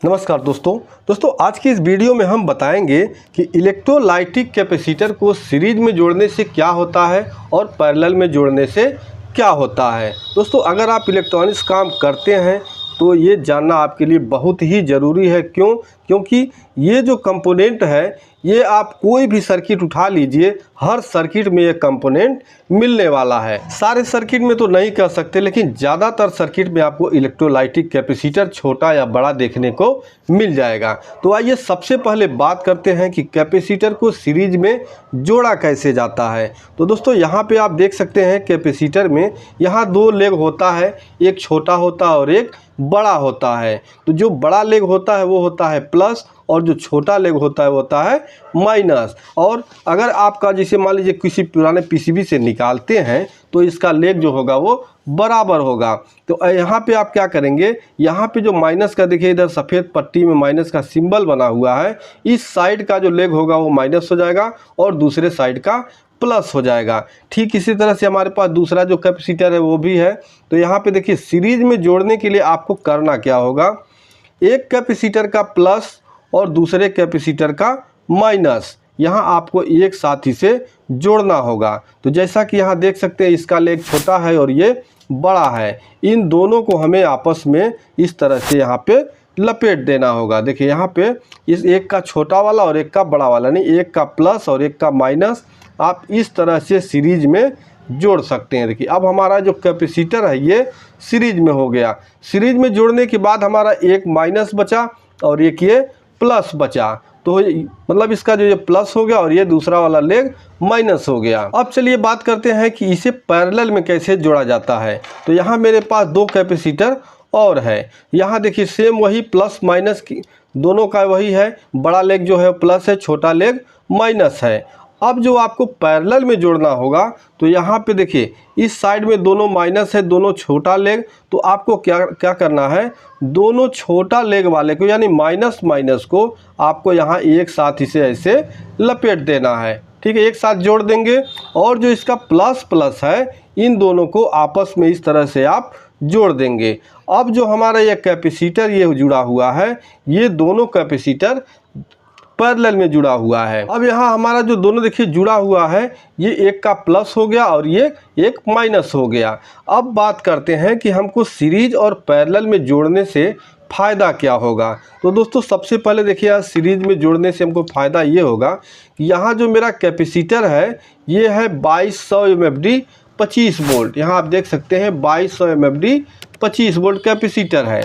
नमस्कार दोस्तों आज की इस वीडियो में हम बताएंगे कि इलेक्ट्रोलाइटिक कैपेसिटर को सीरीज में जोड़ने से क्या होता है और पैरेलल में जोड़ने से क्या होता है। दोस्तों अगर आप इलेक्ट्रॉनिक्स काम करते हैं तो ये जानना आपके लिए बहुत ही ज़रूरी है। क्योंकि ये जो कंपोनेंट है ये आप कोई भी सर्किट उठा लीजिए, हर सर्किट में ये कंपोनेंट मिलने वाला है। सारे सर्किट में तो नहीं कह सकते, लेकिन ज़्यादातर सर्किट में आपको इलेक्ट्रोलाइटिक कैपेसिटर छोटा या बड़ा देखने को मिल जाएगा। तो आइए सबसे पहले बात करते हैं कि कैपेसिटर को सीरीज में जोड़ा कैसे जाता है। तो दोस्तों यहाँ पे आप देख सकते हैं कैपेसिटर में यहाँ दो लेग होता है, एक छोटा होता है और एक बड़ा होता है। तो जो बड़ा लेग होता है वो होता है प्लस और जो छोटा लेग होता है वो होता है माइनस। और अगर आपका जैसे मान लीजिए किसी पुराने पीसीबी से निकालते हैं तो इसका लेग जो होगा वो बराबर होगा। तो यहाँ पे आप क्या करेंगे, यहाँ पे जो माइनस का देखिए इधर सफ़ेद पट्टी में माइनस का सिंबल बना हुआ है, इस साइड का जो लेग होगा वो माइनस हो जाएगा और दूसरे साइड का प्लस हो जाएगा। ठीक इसी तरह से हमारे पास दूसरा जो कैपेसिटर है वो भी है। तो यहाँ पे देखिए सीरीज में जोड़ने के लिए आपको करना क्या होगा, एक कैपेसिटर का प्लस और दूसरे कैपेसिटर का माइनस यहाँ आपको एक साथ ही से जोड़ना होगा। तो जैसा कि यहाँ देख सकते हैं इसका लेग छोटा है और ये बड़ा है, इन दोनों को हमें आपस में इस तरह से यहाँ पे लपेट देना होगा। देखिए यहाँ पे इस एक का छोटा वाला और एक का बड़ा वाला, नहीं एक का प्लस और एक का माइनस आप इस तरह से सीरीज में जोड़ सकते हैं। देखिए अब हमारा जो कैपेसिटर है ये सीरीज में हो गया। सीरीज में जोड़ने के बाद हमारा एक माइनस बचा और एक ये प्लस बचा। तो मतलब इसका जो ये प्लस हो गया और ये दूसरा वाला लेग माइनस हो गया। अब चलिए बात करते हैं कि इसे पैरेलल में कैसे जोड़ा जाता है। तो यहाँ मेरे पास दो कैपेसिटर और है, यहाँ देखिए सेम वही प्लस माइनस की दोनों का वही है, बड़ा लेग जो है प्लस है, छोटा लेग माइनस है। अब जो आपको पैरेलल में जोड़ना होगा तो यहाँ पे देखिए इस साइड में दोनों माइनस है, दोनों छोटा लेग। तो आपको क्या करना है, दोनों छोटा लेग वाले को यानी माइनस माइनस को आपको यहाँ एक साथ इसे ऐसे लपेट देना है। ठीक है, एक साथ जोड़ देंगे और जो इसका प्लस प्लस है इन दोनों को आपस में इस तरह से आप जोड़ देंगे। अब जो हमारा ये कैपेसिटर ये जुड़ा हुआ है, ये दोनों कैपेसिटर पैरेलल में जुड़ा हुआ है। अब यहाँ हमारा जो दोनों देखिए जुड़ा हुआ है, ये एक का प्लस हो गया और ये एक माइनस हो गया। अब बात करते हैं कि हमको सीरीज और पैरेलल में जोड़ने से फ़ायदा क्या होगा। तो दोस्तों सबसे पहले देखिए यहाँ सीरीज में जोड़ने से हमको फ़ायदा ये होगा कि यहाँ जो मेरा कैपेसिटर है ये है 2200 MFD 25 वोल्ट। यहाँ आप देख सकते हैं 2200 MFD 25 वोल्ट कैपेसिटर है।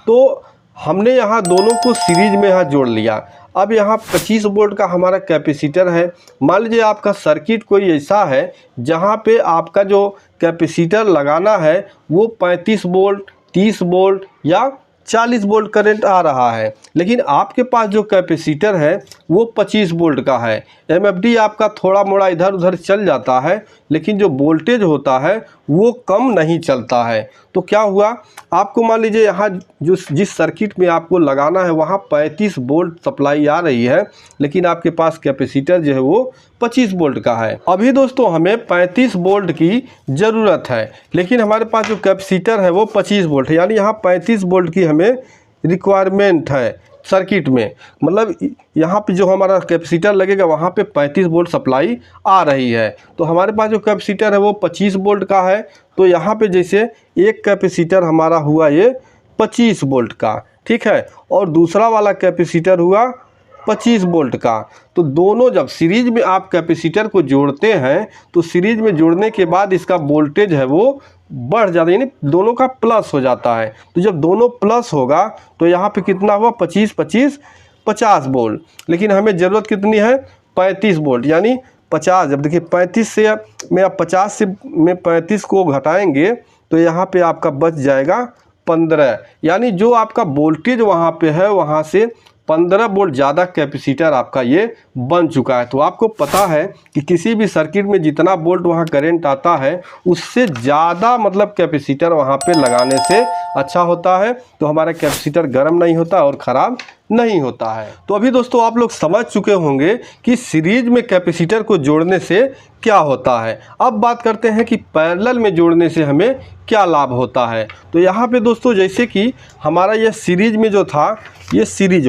तो हमने यहाँ दोनों को सीरीज में यहाँ जोड़ लिया। अब यहाँ 25 वोल्ट का हमारा कैपेसिटर है। मान लीजिए आपका सर्किट कोई ऐसा है जहाँ पे आपका जो कैपेसिटर लगाना है वो 35 वोल्ट 30 वोल्ट या 40 वोल्ट करंट आ रहा है, लेकिन आपके पास जो कैपेसिटर है वो 25 वोल्ट का है। MFD आपका थोड़ा मोड़ा इधर उधर चल जाता है, लेकिन जो वोल्टेज होता है वो कम नहीं चलता है। तो क्या हुआ, आपको मान लीजिए यहाँ जिस सर्किट में आपको लगाना है वहाँ 35 वोल्ट सप्लाई आ रही है, लेकिन आपके पास कैपेसिटर जो है वो 25 वोल्ट का है। अभी दोस्तों हमें 35 वोल्ट की ज़रूरत है, लेकिन हमारे पास जो कैपेसिटर है वो 25 वोल्ट है, यानी यहाँ 35 वोल्ट की हमें रिक्वायरमेंट है सर्किट में। मतलब यहाँ पे जो हमारा कैपेसिटर लगेगा वहाँ पे 35 वोल्ट सप्लाई आ रही है। तो हमारे पास जो कैपेसिटर है वो 25 वोल्ट का है। तो यहाँ पे जैसे एक कैपेसिटर हमारा हुआ ये 25 वोल्ट का, ठीक है, और दूसरा वाला कैपेसिटर हुआ 25 वोल्ट का। तो दोनों जब सीरीज में आप कैपेसिटर को जोड़ते हैं तो सीरीज में जोड़ने के बाद इसका वोल्टेज है वो बढ़ जाता है, यानी दोनों का प्लस हो जाता है। तो जब दोनों प्लस होगा तो यहाँ पे कितना हुआ 25 25 50 वोल्ट, लेकिन हमें ज़रूरत कितनी है 35 वोल्ट, यानी 50। जब देखिए 35 से में आप 50 से में 35 को घटाएंगे तो यहाँ पे आपका बच जाएगा 15, यानी जो आपका वोल्टेज वहाँ पे है वहाँ से 15 वोल्ट ज़्यादा कैपेसिटर आपका ये बन चुका है। तो आपको पता है कि किसी भी सर्किट में जितना वोल्ट वहाँ करंट आता है उससे ज़्यादा मतलब कैपेसिटर वहाँ पे लगाने से अच्छा होता है। तो हमारा कैपेसिटर गर्म नहीं होता और ख़राब नहीं होता है। तो अभी दोस्तों आप लोग समझ चुके होंगे कि सीरीज में कैपेसिटर को जोड़ने से क्या होता है। अब बात करते हैं कि पैरेलल में जोड़ने से हमें क्या लाभ होता है। तो यहाँ पे दोस्तों जैसे कि हमारा ये सीरीज में जो था, ये सीरीज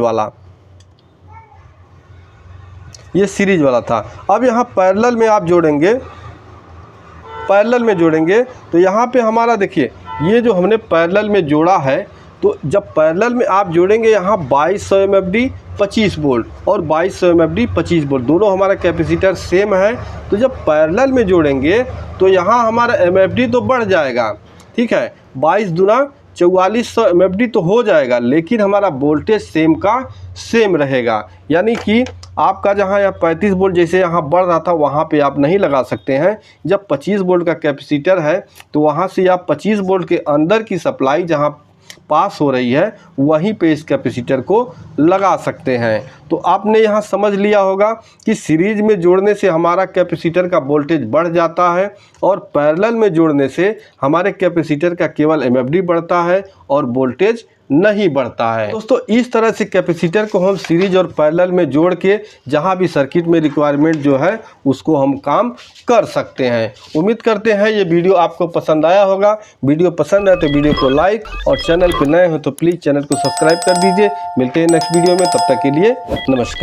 वाला था। अब यहाँ पैरेलल में आप जोड़ेंगे, तो यहाँ पे हमारा देखिए ये जो हमने पैरेलल में जोड़ा है, तो जब पैरेलल में आप जोड़ेंगे यहाँ 2200 MFD 25 वोल्ट और 2200 MFD 25 वोल्ट, दोनों हमारा कैपेसिटर सेम है। तो जब पैरेलल में जोड़ेंगे तो यहाँ हमारा MFD तो बढ़ जाएगा, ठीक है, 22 दूना 4400 MFD तो हो जाएगा, लेकिन हमारा वोल्टेज सेम का सेम रहेगा। यानी कि आपका जहाँ यहाँ 35 वोल्ट जैसे यहाँ बढ़ रहा था वहाँ पे आप नहीं लगा सकते हैं। जब 25 वोल्ट का कैपेसिटर है तो वहाँ से आप 25 वोल्ट के अंदर की सप्लाई जहाँ पास हो रही है वहीं पे इस कैपेसिटर को लगा सकते हैं। तो आपने यहाँ समझ लिया होगा कि सीरीज में जोड़ने से हमारा कैपेसिटर का वोल्टेज बढ़ जाता है और पैरेलल में जोड़ने से हमारे कैपेसिटर का केवल MFD बढ़ता है और वोल्टेज नहीं बढ़ता है। दोस्तों इस तरह से कैपेसिटर को हम सीरीज और पैरेलल में जोड़ के जहां भी सर्किट में रिक्वायरमेंट जो है उसको हम काम कर सकते हैं। उम्मीद करते हैं ये वीडियो आपको पसंद आया होगा। वीडियो पसंद है तो वीडियो को लाइक और चैनल पर नए हो तो प्लीज़ चैनल को सब्सक्राइब कर दीजिए। मिलते हैं नेक्स्ट वीडियो में, तब तक के लिए नमस्कार।